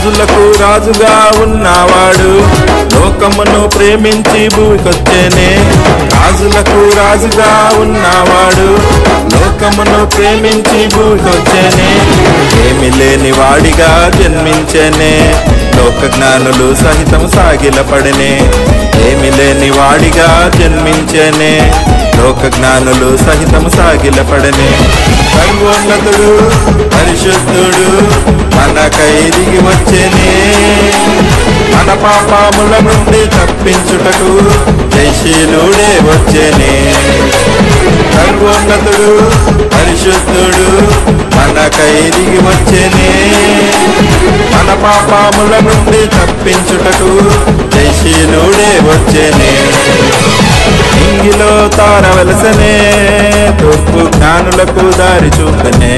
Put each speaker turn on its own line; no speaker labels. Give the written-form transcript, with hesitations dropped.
రాజులకు రాజుగా ఉన్నవాడు లోకమును ప్రేమించి భూమికొచ్చేనే. రాజులకు రాజుగా ఉన్నవాడు లోకమును ప్రేమించి భూమికొచ్చేనే. ఏమి లేని వాడిగా జన్మించేనే, లోక జ్ఞానులు సహితం సాగిలపడనే. ఏమి లేని వాడిగా జన్మించేనే, లోక జ్ఞానులు సహితం సాగిలపడనే. సర్వోన్నతుడు పరిశుద్ధుడు మనకై దిగి వచ్చేనే. మన పాపముల నుండి తప్పించుటకు జయశీలుడే వచ్చేనే. సర్వోన్నతుడు పరిశుద్ధుడు మనకై దిగి వచ్చేనే. మన పాపముల నుండి తప్పించుటకు జయశీలుడే వచ్చేనే. ఇంగిలో తారవలసనే, తూర్పు జ్ఞానులకు దారి చూపనే.